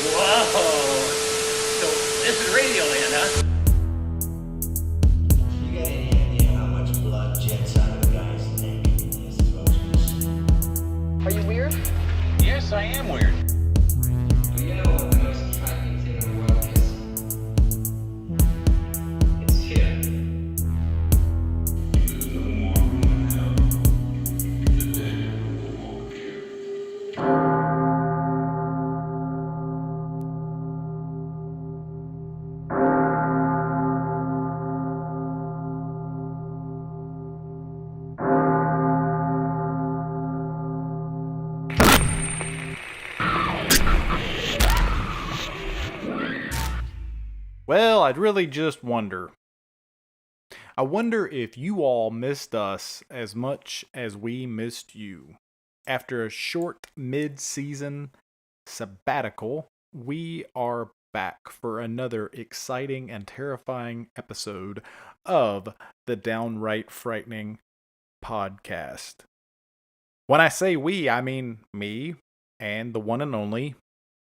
Whoa! So this is Radioland, huh? You got any idea how much blood jets out of a guy's neck in this explosions? Are you weird? Yes, I am weird. Do you know what the most frightening thing in the world is? It's here. Well, I'd really just wonder. I wonder if you all missed us as much as we missed you. After a short mid-season sabbatical, we are back for another exciting and terrifying episode of the Downright Frightening podcast. When I say we, I mean me and the one and only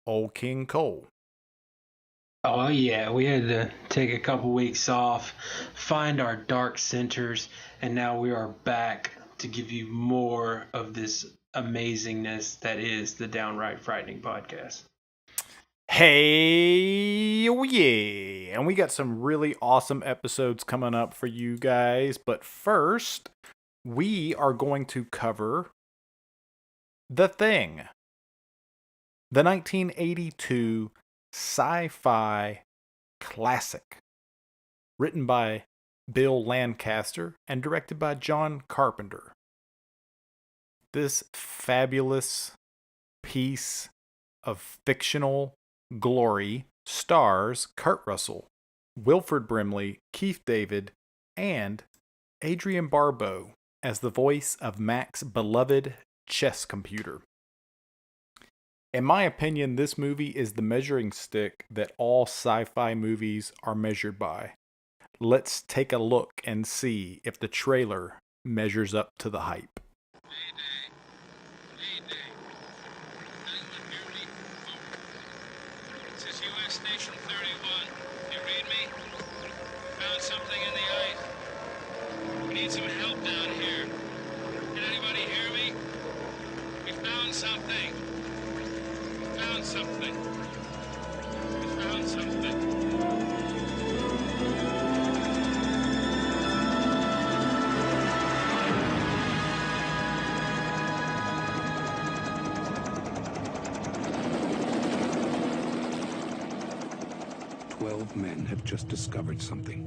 Old King Cole. Oh yeah, we had to take a couple weeks off, find our dark centers, and now we are back to give you more of this amazingness that is the Downright Frightening podcast. Hey, oh yeah, and we got some really awesome episodes coming up for you guys, but first, we are going to cover The Thing, the 1982 sci-fi classic, written by Bill Lancaster and directed by John Carpenter. This fabulous piece of fictional glory stars Kurt Russell, Wilford Brimley, Keith David, and Adrienne Barbeau as the voice of Mac's beloved chess computer. In my opinion, this movie is the measuring stick that all sci-fi movies are measured by. Let's take a look and see if the trailer measures up to the hype. Mayday. Mayday. Anyone hear me? Over. This is U.S. Station 31. You read me? Found something in the ice. We need some help down here. Can anybody hear me? We found something. We found something. We found something. 12 men have just discovered something.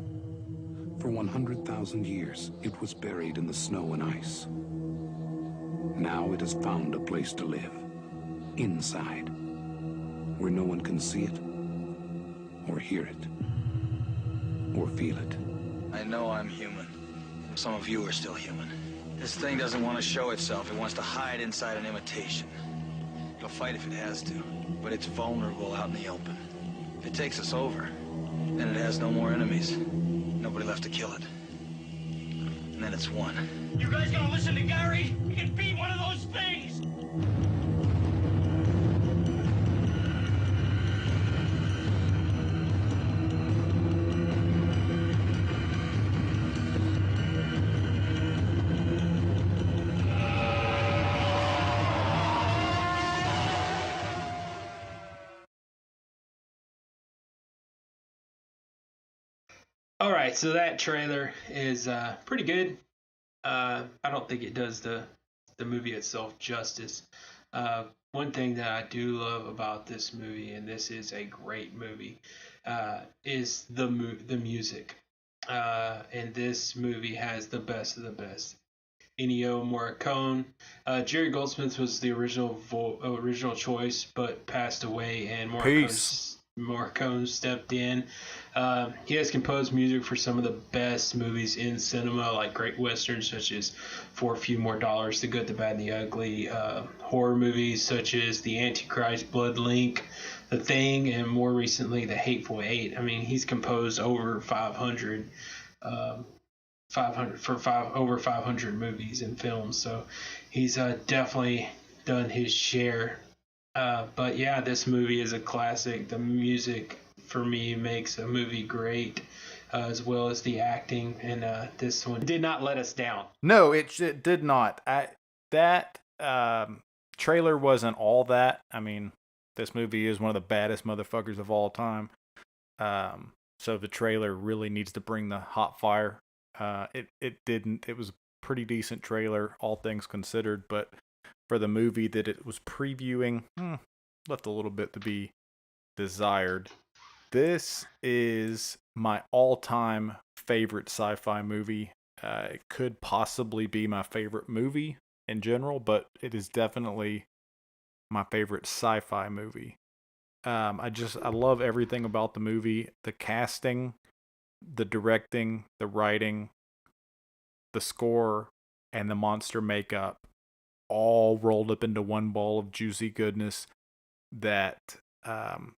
For 100,000 years, it was buried in the snow and ice. Now it has found a place to live. Inside. Where no one can see it, or hear it, or feel it. I know I'm human. Some of you are still human. This thing doesn't want to show itself. It wants to hide inside an imitation. It'll fight if it has to, but it's vulnerable out in the open. If it takes us over, then it has no more enemies. Nobody left to kill it. And then it's won. You guys gonna listen to Gary? He can beat one of those things! All right, so that trailer is pretty good. I don't think it does the movie itself justice. One thing that I do love about this movie, and this is a great movie, is the music. And this movie has the best of the best. Ennio Morricone. Jerry Goldsmith was the original choice, but passed away, and Morricone stepped in. He has composed music for some of the best movies in cinema, like great westerns such as For a Few More Dollars, The Good, the Bad, and the Ugly, horror movies such as The Antichrist, Blood Link, The Thing, and more recently The Hateful Eight. I mean, he's composed over 500 movies and films, so he's definitely done his share But yeah, this movie is a classic. The music for me makes a movie great, as well as the acting. And this one did not let us down. No, it did not. That trailer wasn't all that. I mean, this movie is one of the baddest motherfuckers of all time. So the trailer really needs to bring the hot fire. It didn't. It was a pretty decent trailer, all things considered, but for the movie that it was previewing, left a little bit to be desired. This is my all-time favorite sci-fi movie. It could possibly be my favorite movie in general, but it is definitely my favorite sci-fi movie. I love everything about the movie. The casting, the directing, the writing, the score, and the monster makeup all rolled up into one ball of juicy goodness that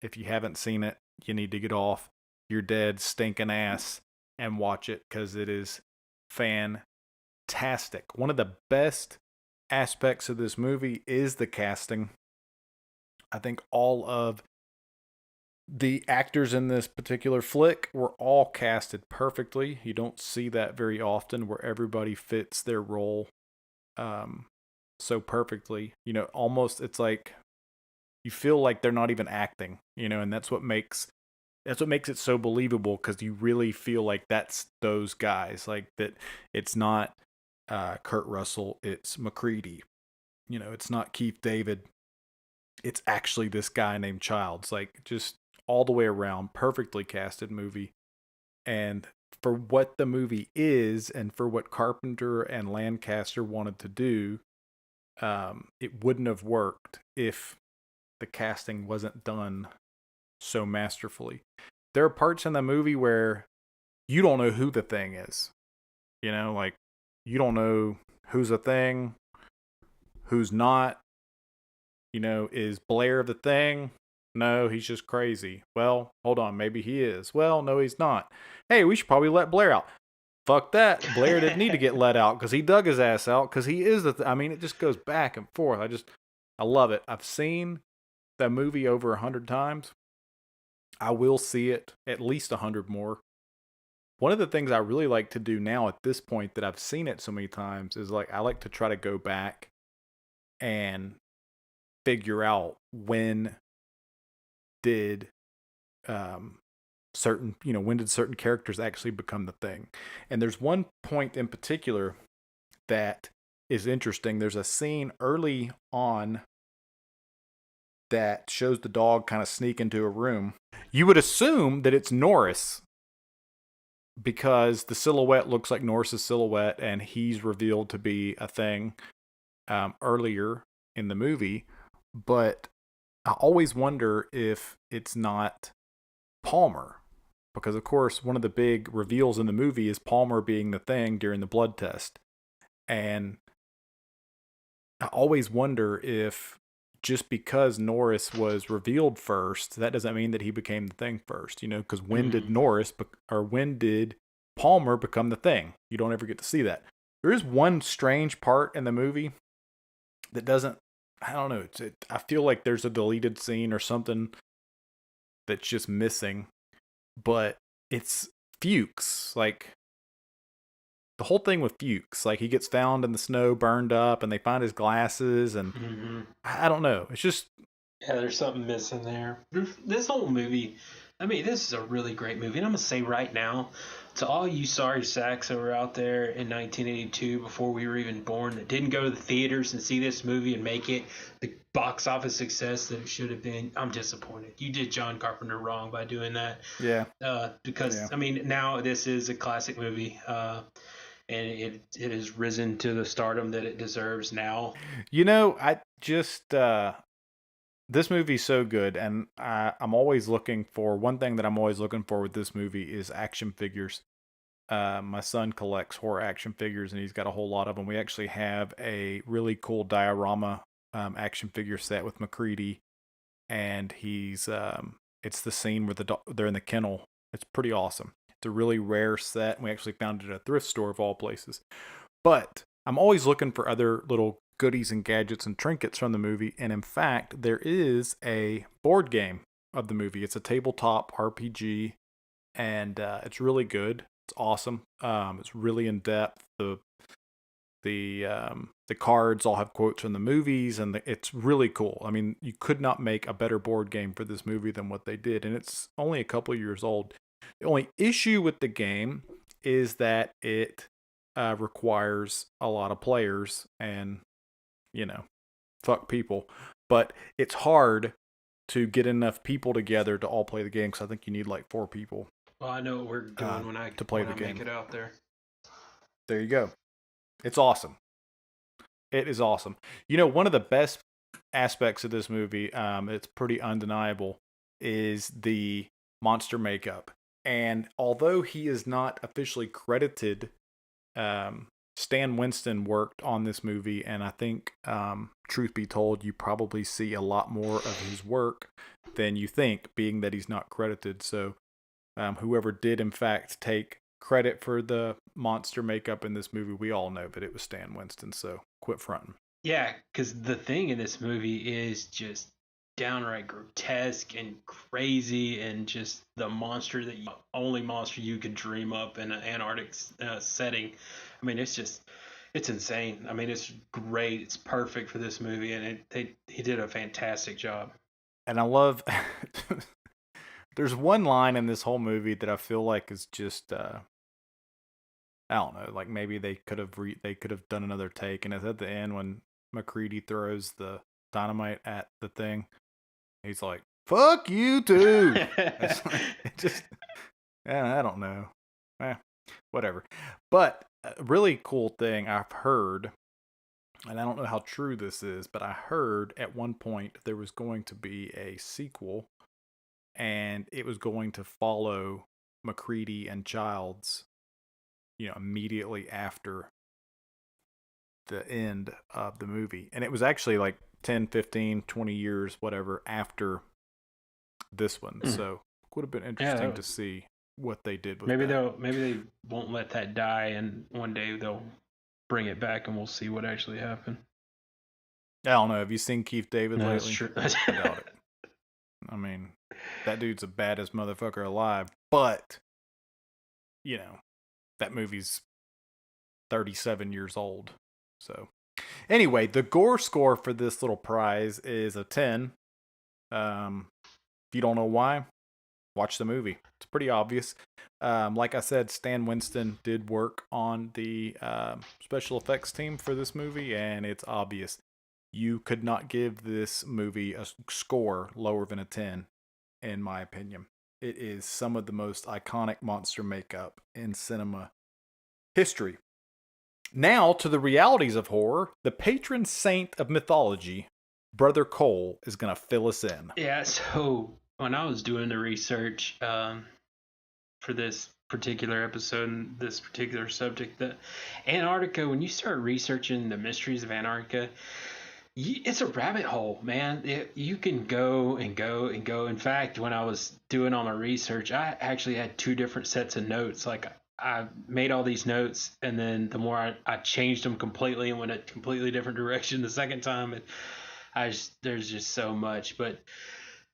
if you haven't seen it, you need to get off your dead stinking ass and watch it, because it is fantastic. One of the best aspects of this movie is the casting. I think all of the actors in this particular flick were all casted perfectly. You don't see that very often, where everybody fits their role so perfectly. You know, almost it's like you feel like they're not even acting, you know, and that's what makes it so believable, because you really feel like that's those guys. Like that, it's not Kurt Russell, it's McCready. You know, it's not Keith David. It's actually this guy named Childs. Like, just all the way around, perfectly casted movie. And for what the movie is, and for what Carpenter and Lancaster wanted to do, it wouldn't have worked if the casting wasn't done so masterfully. There are parts in the movie where you don't know who the thing is. You know, like, you don't know who's a thing, who's not. You know, is Blair the thing? No, he's just crazy. Well, hold on, maybe he is. Well, no, he's not. Hey, we should probably let Blair out. Fuck that. Blair didn't need to get let out, because he dug his ass out, because he is I mean, it just goes back and forth. I love it. I've seen that movie over 100 times. I will see it at least 100 more. One of the things I really like to do now at this point that I've seen it so many times is, like, I like to try to go back and figure out when did certain characters actually become the thing. And there's one point in particular that is interesting. There's a scene early on that shows the dog kind of sneak into a room. You would assume that it's Norris, because the silhouette looks like Norris's silhouette, and he's revealed to be a thing earlier in the movie. But I always wonder if it's not Palmer, because of course one of the big reveals in the movie is Palmer being the thing during the blood test. And I always wonder if just because Norris was revealed first, that doesn't mean that he became the thing first, you know, because when did Palmer become the thing? You don't ever get to see that. There is one strange part in the movie that doesn't, I don't know, I feel like there's a deleted scene or something that's just missing, but it's Fuchs. Like, the whole thing with Fuchs, like, he gets found in the snow, burned up, and they find his glasses, and I don't know. It's just, yeah, there's something missing there. This whole movie, I mean, this is a really great movie. And I'm going to say right now, to all you sorry sacks that were out there in 1982 before we were even born that didn't go to the theaters and see this movie and make it the box office success that it should have been, I'm disappointed. You did John Carpenter wrong by doing that. Yeah. Because, I mean, now this is a classic movie. And it has risen to the stardom that it deserves now. You know, I just, this movie's so good, and I'm always looking for, one thing that I'm always looking for with this movie is action figures. My son collects horror action figures, and he's got a whole lot of them. We actually have a really cool diorama action figure set with McCready, and he's, it's the scene where they're in the kennel. It's pretty awesome. It's a really rare set, and we actually found it at a thrift store of all places. But I'm always looking for other little goodies and gadgets and trinkets from the movie. And in fact, there is a board game of the movie. It's a tabletop RPG, and it's really good. It's awesome. It's really in depth. The cards all have quotes from the movies, and it's really cool. I mean, you could not make a better board game for this movie than what they did, and it's only a couple years old. The only issue with the game is that it requires a lot of players, and fuck people. But it's hard to get enough people together to all play the game, because I think you need like 4 people. Well, I know what we're doing when I make it out there. There you go. It's awesome. It is awesome. One of the best aspects of this movie, it's pretty undeniable, is the monster makeup. And although he is not officially credited, Stan Winston worked on this movie, and I think, truth be told, you probably see a lot more of his work than you think, being that he's not credited. So whoever did, in fact, take credit for the monster makeup in this movie, we all know that it was Stan Winston, so quit fronting. Yeah, because the thing in this movie is just downright grotesque and crazy, and just the only monster you could dream up in an Antarctic setting. I mean, it's insane. I mean, it's great. It's perfect for this movie, and he did a fantastic job. And I love there's one line in this whole movie that I feel like is just I don't know, like maybe they could have done another take, and it's at the end when MacReady throws the dynamite at the thing. He's like, "Fuck you too." I don't know. Whatever. But a really cool thing I've heard, and I don't know how true this is, but I heard at one point there was going to be a sequel, and it was going to follow MacReady and Childs, immediately after the end of the movie. And it was actually like 10, 15, 20 years, whatever, after this one. So it would have been interesting to see what they did with maybe that. Maybe they won't let that die, and one day they'll bring it back and we'll see what actually happened. I don't know. Have you seen Keith David lately? That's true. I doubt it. I mean, that dude's the baddest motherfucker alive, but that movie's 37 years old. So anyway, the gore score for this little prize is a 10. If you don't know why, watch the movie. It's pretty obvious. Like I said, Stan Winston did work on the special effects team for this movie, and it's obvious. You could not give this movie a score lower than a 10, in my opinion. It is some of the most iconic monster makeup in cinema history. Now, to the realities of horror, the patron saint of mythology, Brother Cole, is going to fill us in. Yeah, so when I was doing the research for this particular episode and this particular subject, the Antarctica, when you start researching the mysteries of Antarctica, it's a rabbit hole, man. You can go and go and go. In fact, when I was doing all my research, I actually had 2 different sets of notes. Like, I made all these notes, and then the more I changed them completely and went a completely different direction the second time. There's just so much. But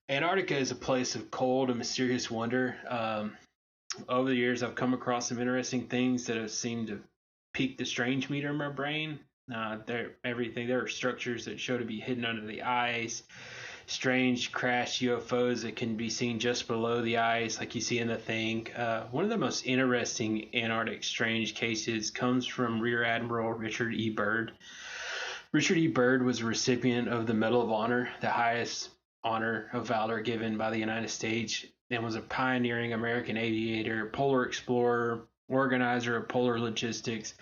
Antarctica is a place of cold and mysterious wonder. Over the years, I've come across some interesting things that have seemed to pique the strange meter in my brain. There are structures that show to be hidden under the ice, strange crashed UFOs that can be seen just below the ice, like you see in The Thing. One of the most interesting Antarctic strange cases comes from Rear Admiral Richard E. Byrd. Richard E. Byrd was a recipient of the Medal of Honor, the highest honor of valor given by the United States, and was a pioneering American aviator, polar explorer, organizer of polar logistics.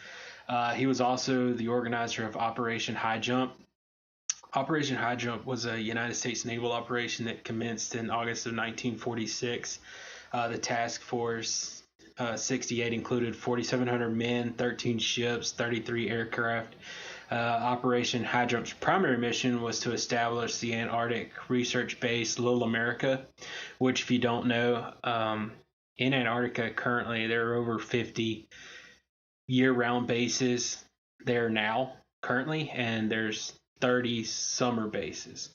He was also the organizer of Operation High Jump. Operation High Jump was a United States naval operation that commenced in August of 1946. The task force 68 included 4,700 men, 13 ships, 33 aircraft. Operation High Jump's primary mission was to establish the Antarctic research base Little America, which, if you don't know, in Antarctica currently there are over 50 year-round bases there now. currently, and there's 30 summer bases.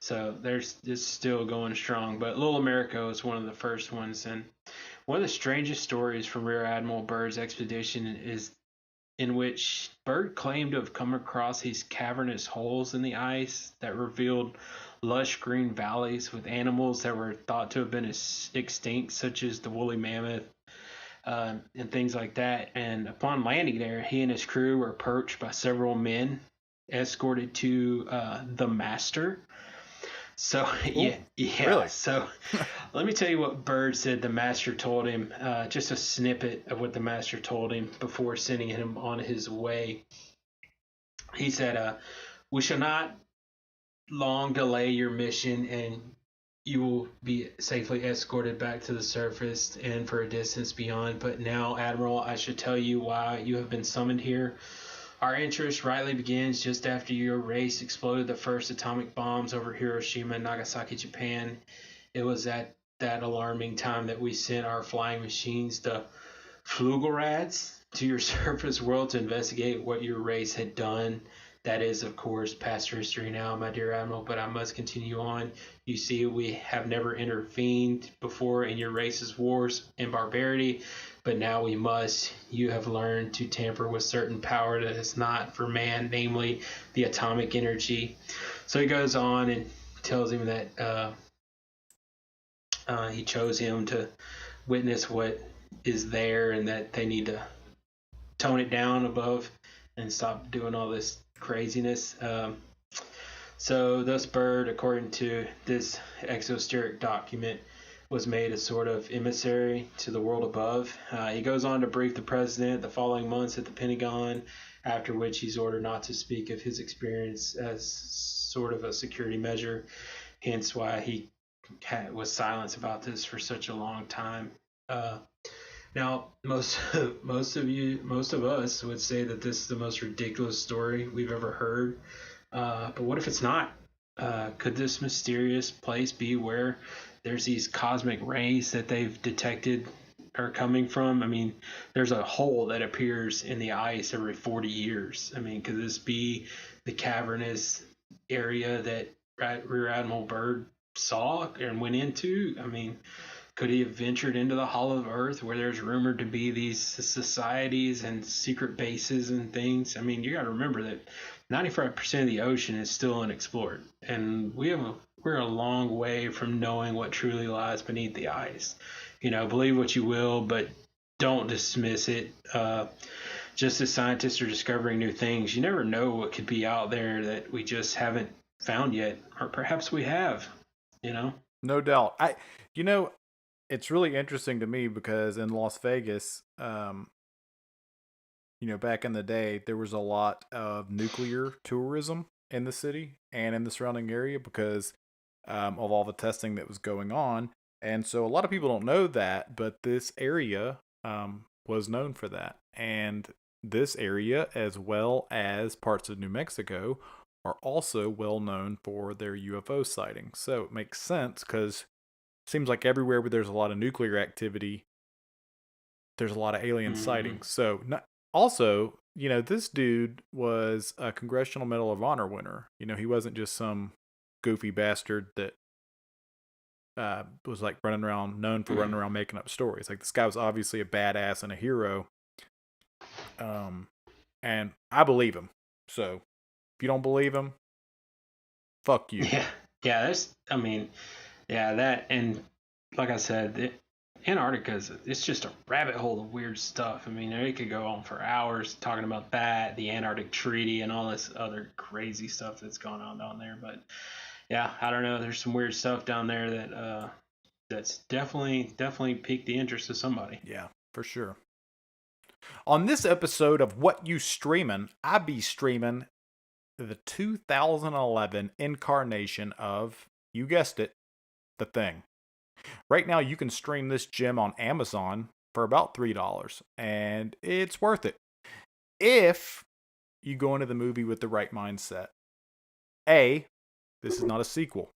So it's still going strong. But Little America was one of the first ones, and one of the strangest stories from Rear Admiral Byrd's expedition is in which Byrd claimed to have come across these cavernous holes in the ice that revealed lush green valleys with animals that were thought to have been extinct, such as the woolly mammoth and things like that. And upon landing there, he and his crew were approached by several men, escorted to the Master. So yeah. Really? So let me tell you what Byrd said the Master told him. Just a snippet of what the Master told him before sending him on his way. He said, "We shall not long delay your mission, and you will be safely escorted back to the surface and for a distance beyond. But now, Admiral, I should tell you why you have been summoned here. Our interest rightly begins just after your race exploded the first atomic bombs over Hiroshima and Nagasaki, Japan. It was at that alarming time that we sent our flying machines, the Flugelrads, to your surface world to investigate what your race had done. That is, of course, past history now, my dear Admiral, but I must continue on. You see, we have never intervened before in your race's wars and barbarity, but now we must. You have learned to tamper with certain power that is not for man, namely the atomic energy." So he goes on and tells him that he chose him to witness what is there and that they need to tone it down above and stop doing all this craziness. So thus Byrd, according to this exosteric document, was made a sort of emissary to the world above. He goes on to brief the president the following months at the Pentagon, after which he's ordered not to speak of his experience as sort of a security measure, hence why he was silent about this for such a long time. Now, most of us would say that this is the most ridiculous story we've ever heard. But what if it's not? Could this mysterious place be where there's these cosmic rays that they've detected are coming from? I mean, there's a hole that appears in the ice every 40 years. I mean, could this be the cavernous area that Rear Admiral Byrd saw and went into? I mean, could he have ventured into the hollow of Earth where there's rumored to be these societies and secret bases and things? I mean, you got to remember that 95% of the ocean is still unexplored, and we're a long way from knowing what truly lies beneath the ice. You know, believe what you will, but don't dismiss it. Just as scientists are discovering new things, you never know what could be out there that we just haven't found yet, or perhaps we have. You know, No doubt. It's really interesting to me because in Las Vegas, back in the day, there was a lot of nuclear tourism in the city and in the surrounding area because of all the testing that was going on. And so a lot of people don't know that, but this area was known for that. And this area, as well as parts of New Mexico, are also well known for their UFO sightings. So it makes sense because seems like everywhere where there's a lot of nuclear activity, there's a lot of alien sightings. So also, this dude was a Congressional Medal of Honor winner. He wasn't just some goofy bastard that was like known for running around making up stories. Like, this guy was obviously a badass and a hero. And I believe him. So if you don't believe him, fuck you. Yeah. That, and like I said, Antarctica it's just a rabbit hole of weird stuff. I mean, it could go on for hours talking about that, the Antarctic Treaty, and all this other crazy stuff that's going on down there. But yeah, I don't know. There's some weird stuff down there that that's definitely piqued the interest of somebody. Yeah, for sure. On this episode of What You Streamin', I be streaming the 2011 incarnation of, you guessed it, The Thing. Right now, you can stream this gem on Amazon for about $3, and it's worth it if you go into the movie with the right mindset. A, this is not a sequel.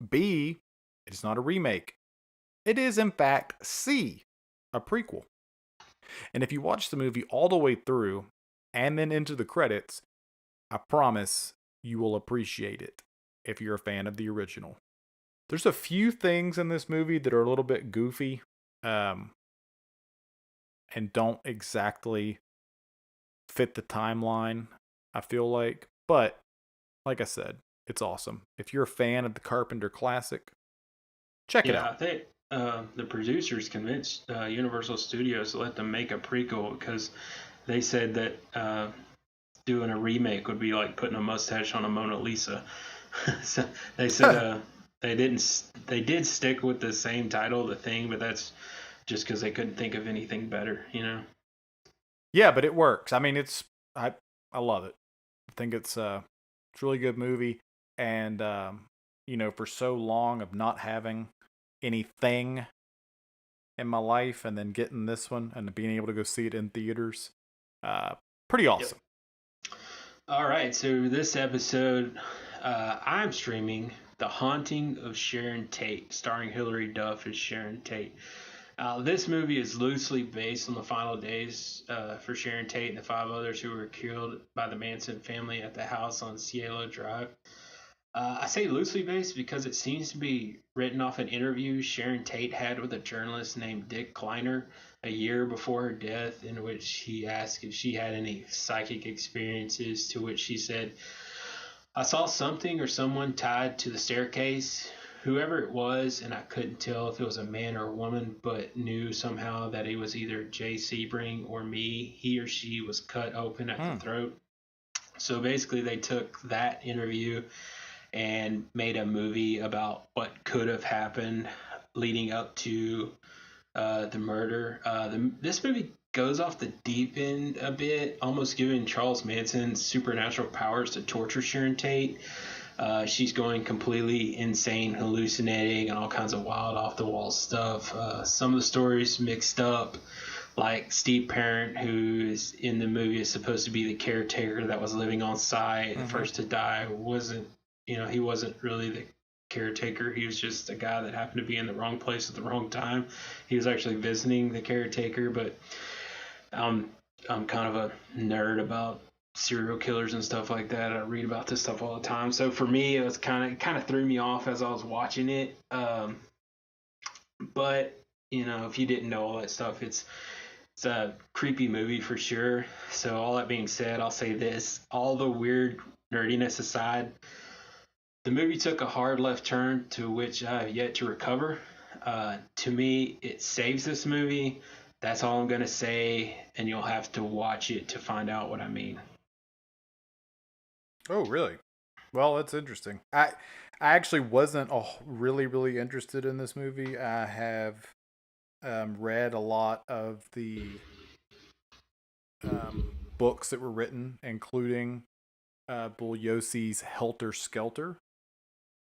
B, it's not a remake. It is, in fact, C, a prequel. And if you watch the movie all the way through and then into the credits, I promise you will appreciate it if you're a fan of the original. There's a few things in this movie that are a little bit goofy, and don't exactly fit the timeline, I feel like. But, like I said, it's awesome. If you're a fan of the Carpenter classic, check it out. I think the producers convinced Universal Studios to let them make a prequel because they said that doing a remake would be like putting a mustache on a Mona Lisa. So they said they did stick with the same title, The Thing, but that's just because they couldn't think of anything better, you know. Yeah, but it works. I mean, I love it. I think it's a really good movie, and for so long of not having anything in my life, and then getting this one and being able to go see it in theaters, pretty awesome. Yep. All right, so this episode, I'm streaming The Haunting of Sharon Tate, starring Hilary Duff as Sharon Tate. This movie is loosely based on the final days for Sharon Tate and the 5 others who were killed by the Manson family at the house on Cielo Drive. I say loosely based because it seems to be written off an interview Sharon Tate had with a journalist named Dick Kleiner a year before her death, in which he asked if she had any psychic experiences, to which she said, "I saw something or someone tied to the staircase, whoever it was, and I couldn't tell if it was a man or a woman, but knew somehow that it was either Jay Sebring or me. He or she was cut open at the throat." So basically they took that interview and made a movie about what could have happened leading up to the murder. This movie goes off the deep end a bit, almost giving Charles Manson supernatural powers to torture Sharon Tate. She's going completely insane, hallucinating, and all kinds of wild off-the-wall stuff. Some of the stories mixed up, like Steve Parent, who is in the movie, is supposed to be the caretaker that was living on site. The first to die he wasn't really the caretaker. He was just a guy that happened to be in the wrong place at the wrong time. He was actually visiting the caretaker, but I'm kind of a nerd about serial killers and stuff like that. I read about this stuff all the time. So for me, it was kind of threw me off as I was watching it. But if you didn't know all that stuff, it's a creepy movie for sure. So all that being said, I'll say this: all the weird nerdiness aside, the movie took a hard left turn to which I have yet to recover. To me, it saves this movie. That's all I'm going to say, and you'll have to watch it to find out what I mean. Oh, really? Well, that's interesting. I actually wasn't really, really interested in this movie. I have read a lot of the books that were written, including Bugliosi's Helter Skelter.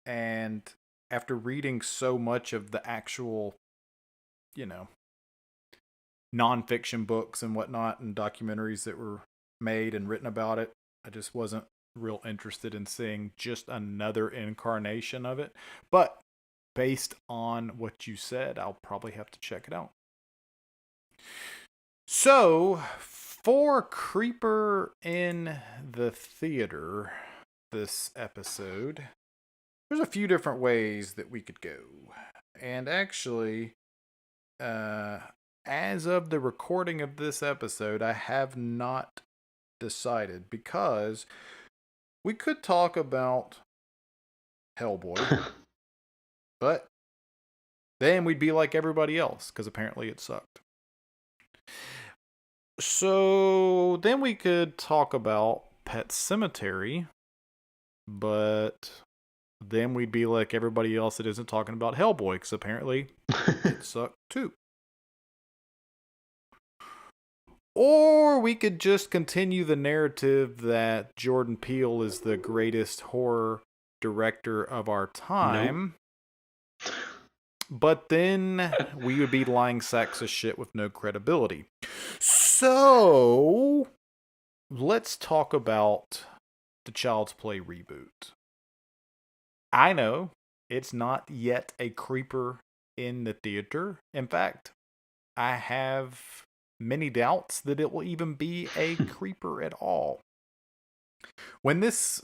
And after reading so much of the actual, nonfiction books and whatnot and documentaries that were made and written about it, I just wasn't real interested in seeing just another incarnation of it. But based on what you said, I'll probably have to check it out. So, for Creeper in the Theater this episode, there's a few different ways that we could go. And actually, as of the recording of this episode, I have not decided, because we could talk about Hellboy, but then we'd be like everybody else, because apparently it sucked. So then we could talk about Pet Sematary, but then we'd be like everybody else that isn't talking about Hellboy, because apparently it sucked too. Or we could just continue the narrative that Jordan Peele is the greatest horror director of our time. Nope. But then we would be lying sacks of shit with no credibility. So, let's talk about the Child's Play reboot. I know it's not yet a creeper in the theater. In fact, I have many doubts that it will even be a creeper at all. When this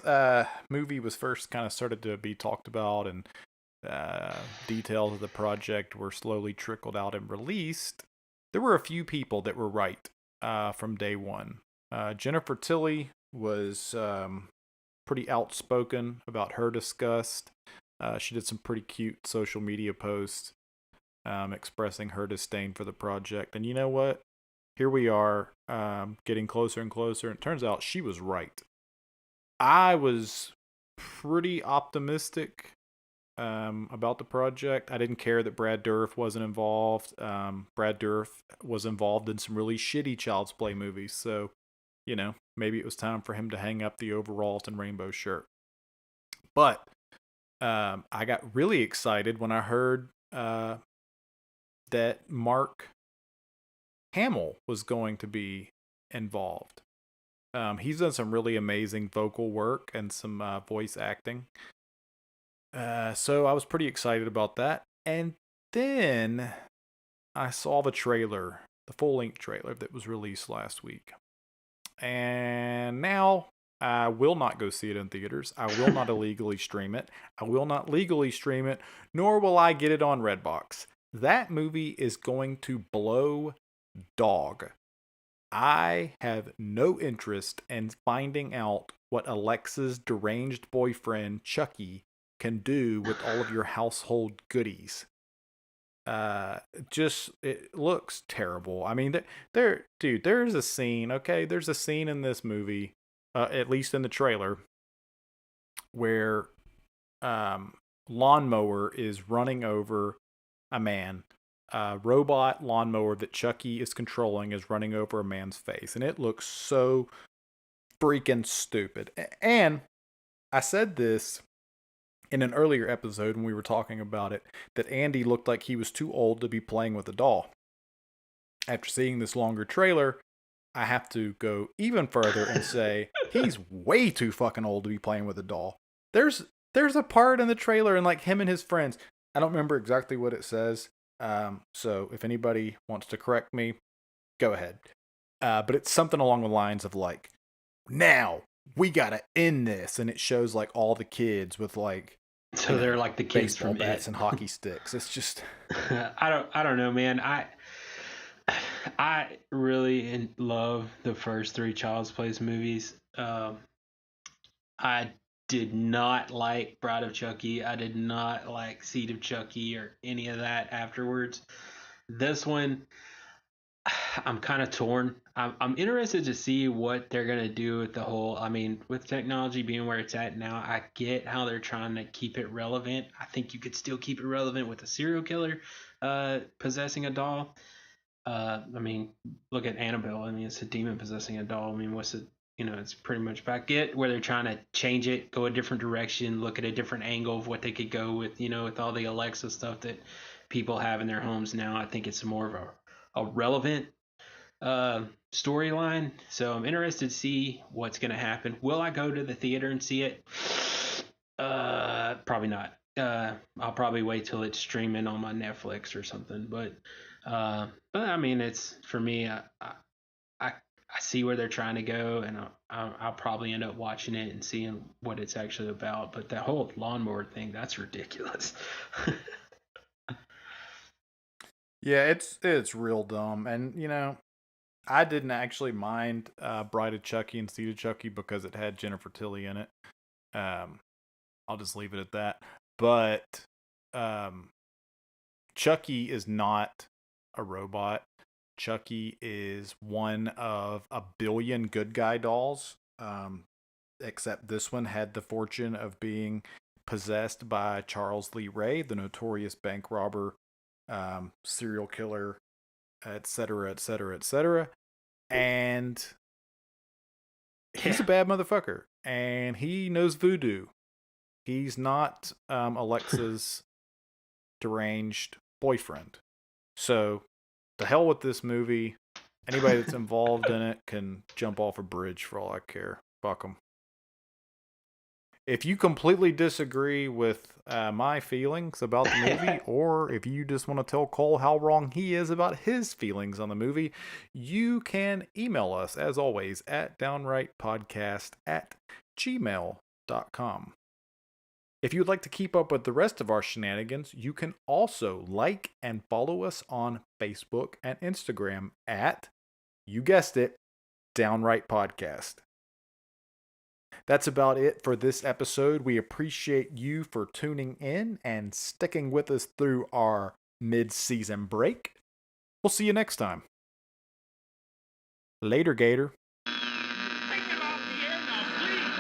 movie was first kind of started to be talked about and details of the project were slowly trickled out and released, there were a few people that were right from day one. Jennifer Tilly was pretty outspoken about her disgust. She did some pretty cute social media posts expressing her disdain for the project. And you know what? Here we are getting closer and closer. And it turns out she was right. I was pretty optimistic about the project. I didn't care that Brad Dourif wasn't involved. Brad Dourif was involved in some really shitty Child's Play movies. So, you know, maybe it was time for him to hang up the overalls and rainbow shirt. But I got really excited when I heard that Mark Hamill was going to be involved. He's done some really amazing vocal work and some voice acting. So I was pretty excited about that. And then I saw the trailer, the full-length trailer that was released last week. And now I will not go see it in theaters. I will not illegally stream it. I will not legally stream it, nor will I get it on Redbox. That movie is going to blow dog. I have no interest in finding out what Alexa's deranged boyfriend, Chucky, can do with all of your household goodies. It looks terrible. I mean, there's a scene, okay? There's a scene in this movie, at least in the trailer, where lawnmower is running over a man. Robot lawnmower that Chucky is controlling is running over a man's face, and it looks so freaking stupid. And I said this in an earlier episode when we were talking about it, that Andy looked like he was too old to be playing with a doll. After seeing this longer trailer, I have to go even further and say he's way too fucking old to be playing with a doll. There's a part in the trailer and like him and his friends. I don't remember exactly what it says. So if anybody wants to correct me, go ahead. But it's something along the lines of like, now we gotta end this, and it shows like all the kids with like, so they're like the kids baseball from bats It. and hockey sticks. It's just I don't know, man. I really love the first three Child's Play movies. I did not like Bride of Chucky. I did not like Seed of Chucky or any of that afterwards. This one, I'm kind of torn. I'm interested to see what they're going to do with the whole, I mean, with technology being where it's at now, I get how they're trying to keep it relevant. I think you could still keep it relevant with a serial killer possessing a doll. I mean, look at Annabelle. I mean, it's a demon possessing a doll. I mean, it's pretty much back it where they're trying to change it, go a different direction, look at a different angle of what they could go with, with all the Alexa stuff that people have in their homes now. I think it's more of a relevant storyline. So I'm interested to see what's going to happen. Will I go to the theater and see it? Probably not. I'll probably wait till it's streaming on my Netflix or something. But I mean, it's for me. I see where they're trying to go, and I'll probably end up watching it and seeing what it's actually about. But that whole lawnmower thing—that's ridiculous. yeah, it's real dumb, and I didn't actually mind Bride of Chucky and Seed of Chucky because it had Jennifer Tilly in it. I'll just leave it at that. But Chucky is not a robot. Chucky is one of a billion good guy dolls. Except this one had the fortune of being possessed by Charles Lee Ray, the notorious bank robber, serial killer, etc., etc., etc. And he's a bad motherfucker, and he knows voodoo. He's not Alexa's deranged boyfriend. So, the hell with this movie. Anybody that's involved in it can jump off a bridge for all I care. Fuck them. If you completely disagree with my feelings about the movie, or if you just want to tell Cole how wrong he is about his feelings on the movie, you can email us, as always, at downrightpodcast@gmail.com. If you'd like to keep up with the rest of our shenanigans, you can also like and follow us on Facebook and Instagram at, you guessed it, Downright Podcast. That's about it for this episode. We appreciate you for tuning in and sticking with us through our mid-season break. We'll see you next time. Later, Gator. Take him off the air now, please.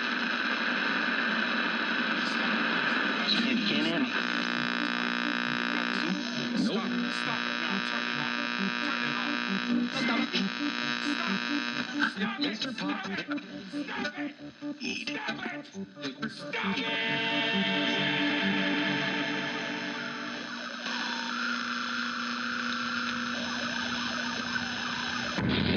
It can't end. Stop it now. Turn it off. Stop it. Mr. Pop. Stop it. Eat. Stop it. Stop it.